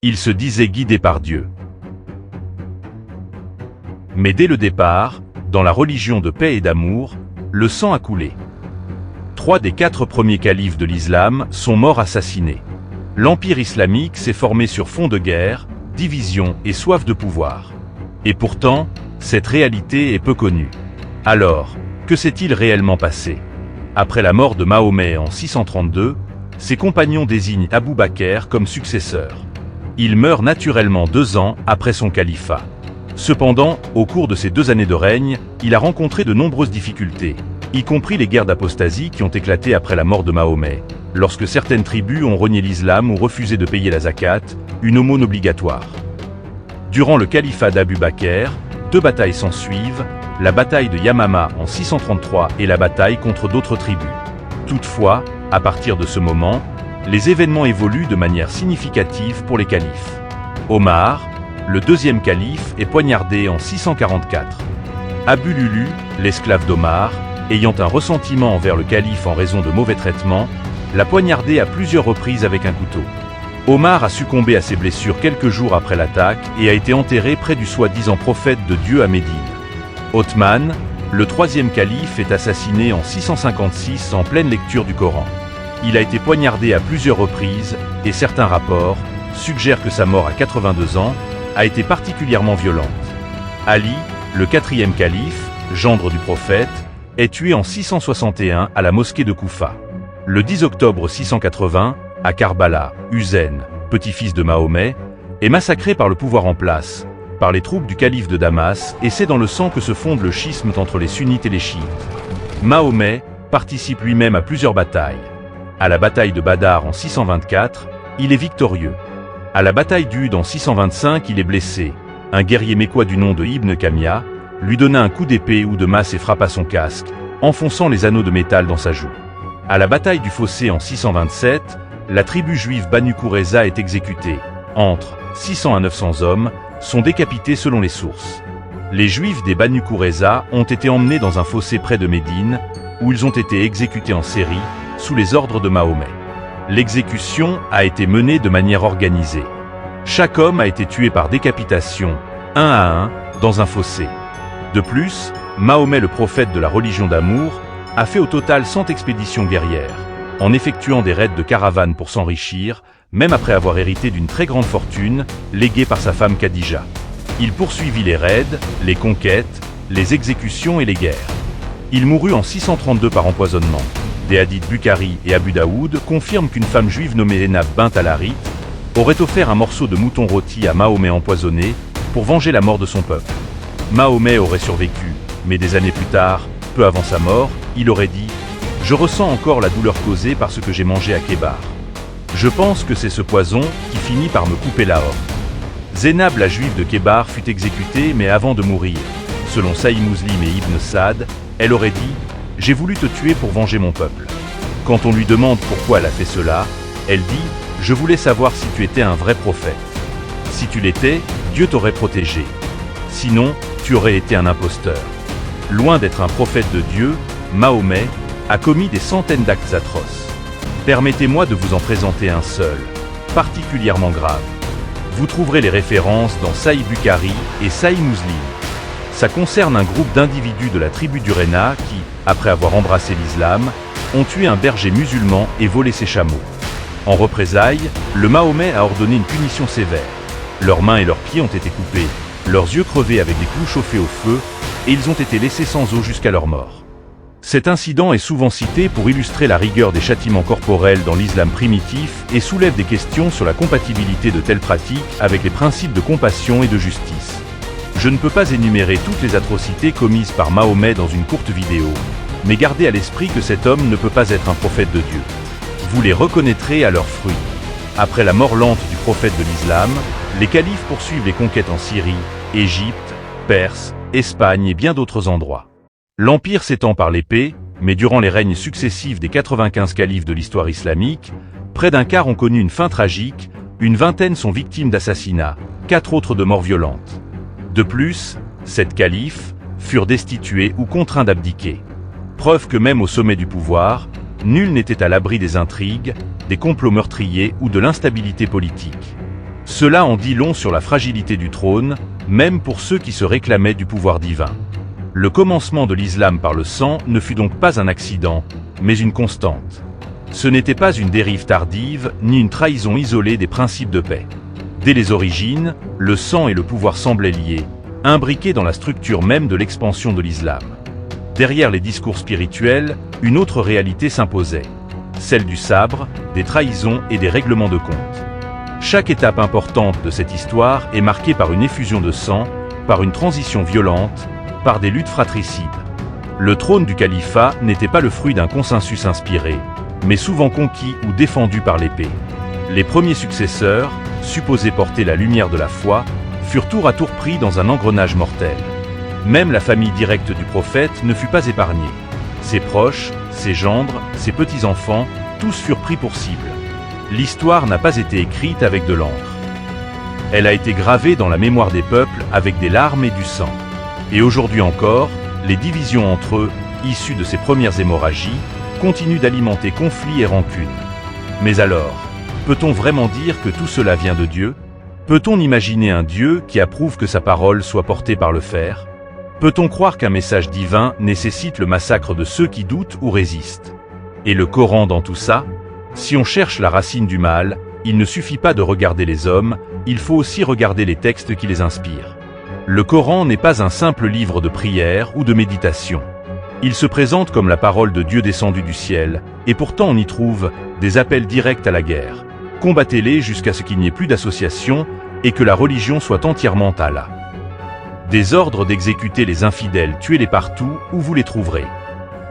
Il se disait guidé par Dieu. Mais dès le départ, dans la religion de paix et d'amour, le sang a coulé. 3 des 4 premiers califes de l'islam sont morts assassinés. L'empire islamique s'est formé sur fond de guerre, division et soif de pouvoir. Et pourtant, cette réalité est peu connue. Alors, que s'est-il réellement passé? Après la mort de Mahomet en 632, ses compagnons désignent Abou Bakr comme successeur. Il meurt naturellement 2 ans après son califat. Cependant, au cours de ces 2 années de règne, il a rencontré de nombreuses difficultés, y compris les guerres d'apostasie qui ont éclaté après la mort de Mahomet, lorsque certaines tribus ont renié l'islam ou refusé de payer la zakat, une aumône obligatoire. Durant le califat d'Abou Bakr, 2 batailles s'ensuivent, la bataille de Yamama en 633 et la bataille contre d'autres tribus. Toutefois, à partir de ce moment, les événements évoluent de manière significative pour les califes. Omar, le 2e calife, est poignardé en 644. Abu Lulu, l'esclave d'Omar, ayant un ressentiment envers le calife en raison de mauvais traitements, l'a poignardé à plusieurs reprises avec un couteau. Omar a succombé à ses blessures quelques jours après l'attaque et a été enterré près du soi-disant prophète de Dieu à Médine. Othman, le 3e calife, est assassiné en 656 en pleine lecture du Coran. Il a été poignardé à plusieurs reprises et certains rapports suggèrent que sa mort à 82 ans a été particulièrement violente. Ali, le 4e calife, gendre du prophète, est tué en 661 à la mosquée de Koufa. Le 10 octobre 680, à Karbala, Husayn, petit-fils de Mahomet, est massacré par le pouvoir en place, par les troupes du calife de Damas, et c'est dans le sang que se fonde le schisme entre les sunnites et les chiites. Mahomet participe lui-même à plusieurs batailles. À la bataille de Badar en 624, il est victorieux. À la bataille d'Uhud en 625, il est blessé. Un guerrier mécois du nom de Ibn Kamia lui donna un coup d'épée ou de masse et frappa son casque, enfonçant les anneaux de métal dans sa joue. À la bataille du Fossé en 627, la tribu juive Banu Qurayza est exécutée. Entre 600 à 900 hommes sont décapités selon les sources. Les Juifs des Banu Qurayza ont été emmenés dans un fossé près de Médine, où ils ont été exécutés en série, sous les ordres de Mahomet. L'exécution a été menée de manière organisée. Chaque homme a été tué par décapitation, un à un, dans un fossé. De plus, Mahomet, le prophète de la religion d'amour, a fait au total 100 expéditions guerrières, en effectuant des raids de caravanes pour s'enrichir, même après avoir hérité d'une très grande fortune, léguée par sa femme Khadija. Il poursuivit les raids, les conquêtes, les exécutions et les guerres. Il mourut en 632 par empoisonnement. Des hadiths Bukhari et Abu Daoud confirment qu'une femme juive nommée Enab bint al-Harith aurait offert un morceau de mouton rôti à Mahomet empoisonné pour venger la mort de son peuple. Mahomet aurait survécu, mais des années plus tard, peu avant sa mort, il aurait dit « Je ressens encore la douleur causée par ce que j'ai mangé à Kébar. Je pense que c'est ce poison qui finit par me couper la horte. » Zénab, la juive de Kébar, fut exécutée, mais avant de mourir, selon Sahih Muslim et Ibn Sa'd, elle aurait dit « J'ai voulu te tuer pour venger mon peuple. » Quand on lui demande pourquoi elle a fait cela, elle dit « Je voulais savoir si tu étais un vrai prophète. Si tu l'étais, Dieu t'aurait protégé. Sinon, tu aurais été un imposteur. » Loin d'être un prophète de Dieu, Mahomet a commis des centaines d'actes atroces. Permettez-moi de vous en présenter un seul, particulièrement grave. Vous trouverez les références dans Sahih Bukhari et Sahih Muslim. Ça concerne un groupe d'individus de la tribu du Rena qui, après avoir embrassé l'islam, ont tué un berger musulman et volé ses chameaux. En représailles, le Mahomet a ordonné une punition sévère. Leurs mains et leurs pieds ont été coupés, leurs yeux crevés avec des clous chauffés au feu, et ils ont été laissés sans eau jusqu'à leur mort. Cet incident est souvent cité pour illustrer la rigueur des châtiments corporels dans l'islam primitif et soulève des questions sur la compatibilité de telles pratiques avec les principes de compassion et de justice. Je ne peux pas énumérer toutes les atrocités commises par Mahomet dans une courte vidéo, mais gardez à l'esprit que cet homme ne peut pas être un prophète de Dieu. Vous les reconnaîtrez à leurs fruits. Après la mort lente du prophète de l'islam, les califes poursuivent les conquêtes en Syrie, Égypte, Perse, Espagne et bien d'autres endroits. L'empire s'étend par l'épée, mais durant les règnes successifs des 95 califes de l'histoire islamique, près d'un quart ont connu une fin tragique, une vingtaine sont victimes d'assassinats, 4 autres de morts violentes. De plus, 7 califes furent destitués ou contraints d'abdiquer. Preuve que même au sommet du pouvoir, nul n'était à l'abri des intrigues, des complots meurtriers ou de l'instabilité politique. Cela en dit long sur la fragilité du trône, même pour ceux qui se réclamaient du pouvoir divin. Le commencement de l'islam par le sang ne fut donc pas un accident, mais une constante. Ce n'était pas une dérive tardive, ni une trahison isolée des principes de paix. Dès les origines, le sang et le pouvoir semblaient liés, imbriqués dans la structure même de l'expansion de l'islam. Derrière les discours spirituels, une autre réalité s'imposait, celle du sabre, des trahisons et des règlements de compte. Chaque étape importante de cette histoire est marquée par une effusion de sang, par une transition violente, par des luttes fratricides. Le trône du califat n'était pas le fruit d'un consensus inspiré, mais souvent conquis ou défendu par l'épée. Les premiers successeurs, supposés porter la lumière de la foi, furent tour à tour pris dans un engrenage mortel. Même la famille directe du prophète ne fut pas épargnée. Ses proches, ses gendres, ses petits-enfants, tous furent pris pour cible. L'histoire n'a pas été écrite avec de l'encre. Elle a été gravée dans la mémoire des peuples avec des larmes et du sang. Et aujourd'hui encore, les divisions entre eux, issues de ces premières hémorragies, continuent d'alimenter conflits et rancunes. Mais alors, peut-on vraiment dire que tout cela vient de Dieu? Peut-on imaginer un Dieu qui approuve que sa parole soit portée par le fer? Peut-on croire qu'un message divin nécessite le massacre de ceux qui doutent ou résistent? Et le Coran dans tout ça? Si on cherche la racine du mal, il ne suffit pas de regarder les hommes, il faut aussi regarder les textes qui les inspirent. Le Coran n'est pas un simple livre de prière ou de méditation. Il se présente comme la parole de Dieu descendue du ciel, et pourtant on y trouve des appels directs à la guerre. Combattez-les jusqu'à ce qu'il n'y ait plus d'association et que la religion soit entièrement Allah. Des ordres d'exécuter les infidèles, tuez-les partout où vous les trouverez.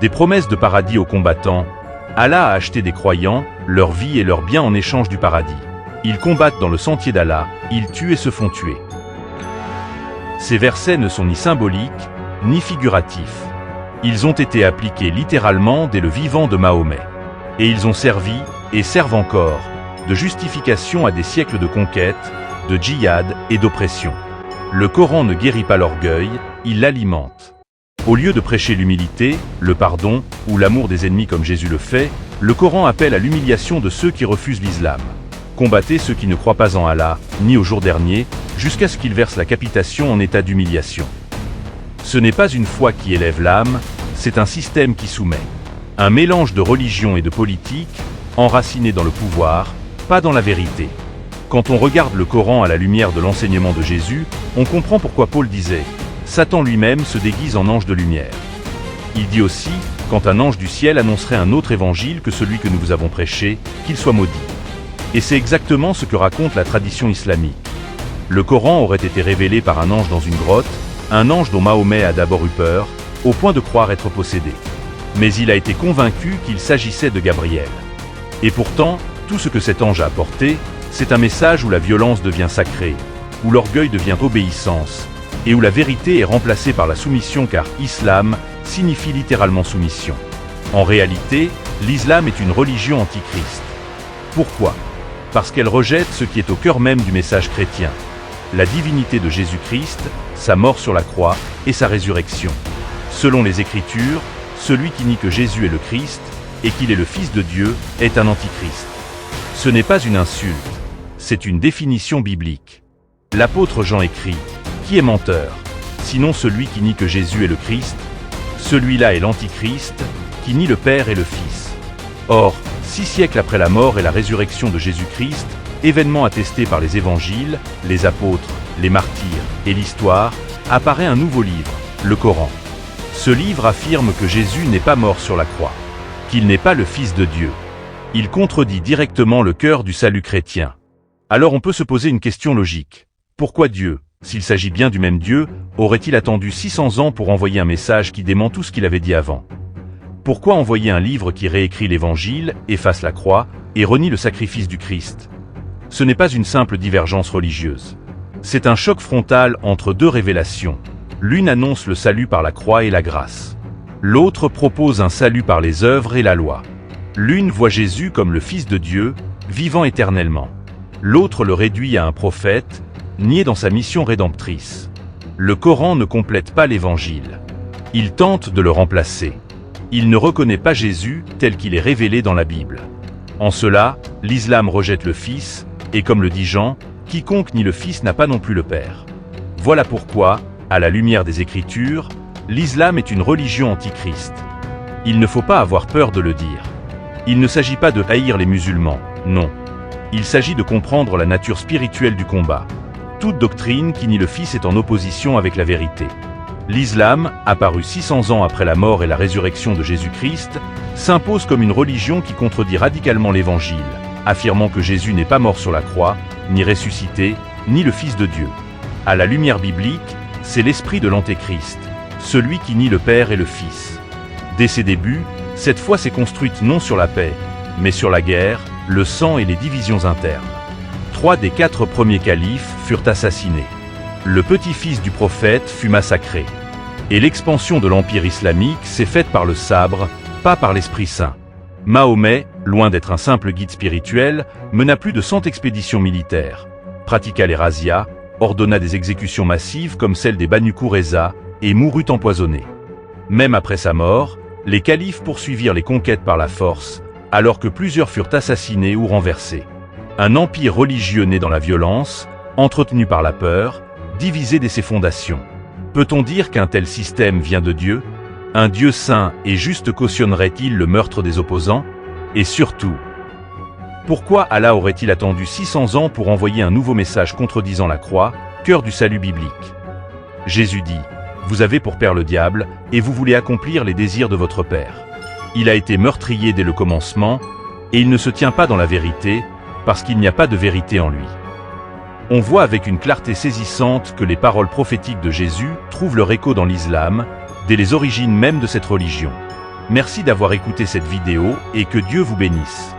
Des promesses de paradis aux combattants. Allah a acheté des croyants, leur vie et leurs biens en échange du paradis. Ils combattent dans le sentier d'Allah, ils tuent et se font tuer. Ces versets ne sont ni symboliques, ni figuratifs. Ils ont été appliqués littéralement dès le vivant de Mahomet. Et ils ont servi, et servent encore, de justification à des siècles de conquête, de djihad et d'oppression. Le Coran ne guérit pas l'orgueil, il l'alimente. Au lieu de prêcher l'humilité, le pardon, ou l'amour des ennemis comme Jésus le fait, le Coran appelle à l'humiliation de ceux qui refusent l'islam. Combattez ceux qui ne croient pas en Allah, ni au jour dernier, jusqu'à ce qu'ils versent la capitation en état d'humiliation. Ce n'est pas une foi qui élève l'âme, c'est un système qui soumet. Un mélange de religion et de politique, enraciné dans le pouvoir, pas dans la vérité. Quand on regarde le Coran à la lumière de l'enseignement de Jésus, on comprend pourquoi Paul disait « Satan lui-même se déguise en ange de lumière ». Il dit aussi, quand un ange du ciel annoncerait un autre évangile que celui que nous vous avons prêché, qu'il soit maudit. Et c'est exactement ce que raconte la tradition islamique. Le Coran aurait été révélé par un ange dans une grotte, un ange dont Mahomet a d'abord eu peur, au point de croire être possédé. Mais il a été convaincu qu'il s'agissait de Gabriel. Et pourtant, tout ce que cet ange a apporté, c'est un message où la violence devient sacrée, où l'orgueil devient obéissance, et où la vérité est remplacée par la soumission car islam signifie littéralement soumission. En réalité, l'islam est une religion antichrist. Pourquoi? Parce qu'elle rejette ce qui est au cœur même du message chrétien. La divinité de Jésus-Christ, sa mort sur la croix et sa résurrection. Selon les Écritures, celui qui nie que Jésus est le Christ et qu'il est le Fils de Dieu est un antichrist. Ce n'est pas une insulte, c'est une définition biblique. L'apôtre Jean écrit « Qui est menteur, sinon celui qui nie que Jésus est le Christ? Celui-là est l'antichrist, qui nie le Père et le Fils. » Or, 6 siècles après la mort et la résurrection de Jésus-Christ, événement attesté par les évangiles, les apôtres, les martyrs et l'histoire, apparaît un nouveau livre, le Coran. Ce livre affirme que Jésus n'est pas mort sur la croix, qu'il n'est pas le Fils de Dieu. Il contredit directement le cœur du salut chrétien. Alors on peut se poser une question logique. Pourquoi Dieu, s'il s'agit bien du même Dieu, aurait-il attendu 600 ans pour envoyer un message qui dément tout ce qu'il avait dit avant? Pourquoi envoyer un livre qui réécrit l'Évangile, efface la croix et renie le sacrifice du Christ? Ce n'est pas une simple divergence religieuse. C'est un choc frontal entre deux révélations. L'une annonce le salut par la croix et la grâce. L'autre propose un salut par les œuvres et la loi. L'une voit Jésus comme le Fils de Dieu, vivant éternellement. L'autre le réduit à un prophète, nié dans sa mission rédemptrice. Le Coran ne complète pas l'Évangile. Il tente de le remplacer. Il ne reconnaît pas Jésus tel qu'il est révélé dans la Bible. En cela, l'islam rejette le Fils, et comme le dit Jean, Quiconque nie le Fils n'a pas non plus le Père. Voilà pourquoi, à la lumière des Écritures, l'islam est une religion antichrist. Il ne faut pas avoir peur de le dire. Il ne s'agit pas de haïr les musulmans, non. Il s'agit de comprendre la nature spirituelle du combat. Toute doctrine qui nie le Fils est en opposition avec la vérité. L'islam, apparu 600 ans après la mort et la résurrection de Jésus-Christ, s'impose comme une religion qui contredit radicalement l'Évangile, affirmant que Jésus n'est pas mort sur la croix, ni ressuscité, ni le Fils de Dieu. À la lumière biblique, c'est l'esprit de l'Antéchrist, celui qui nie le Père et le Fils. Dès ses débuts, cette foi s'est construite non sur la paix, mais sur la guerre, le sang et les divisions internes. 3 des 4 premiers califes furent assassinés. Le petit-fils du prophète fut massacré. Et l'expansion de l'empire islamique s'est faite par le sabre, pas par l'Esprit Saint. Mahomet, loin d'être un simple guide spirituel, mena plus de 100 expéditions militaires, pratiqua les razzias, ordonna des exécutions massives comme celle des Banu Qurayza, et mourut empoisonné. Même après sa mort, les califes poursuivirent les conquêtes par la force, alors que plusieurs furent assassinés ou renversés. Un empire religieux né dans la violence, entretenu par la peur, divisé dès ses fondations. Peut-on dire qu'un tel système vient de Dieu? Un Dieu saint et juste cautionnerait-il le meurtre des opposants? Et surtout, pourquoi Allah aurait-il attendu 600 ans pour envoyer un nouveau message contredisant la croix, cœur du salut biblique? Jésus dit: « Vous avez pour père le diable, et vous voulez accomplir les désirs de votre père. Il a été meurtrier dès le commencement, et il ne se tient pas dans la vérité, parce qu'il n'y a pas de vérité en lui. » On voit avec une clarté saisissante que les paroles prophétiques de Jésus trouvent leur écho dans l'islam, dès les origines même de cette religion. Merci d'avoir écouté cette vidéo et que Dieu vous bénisse.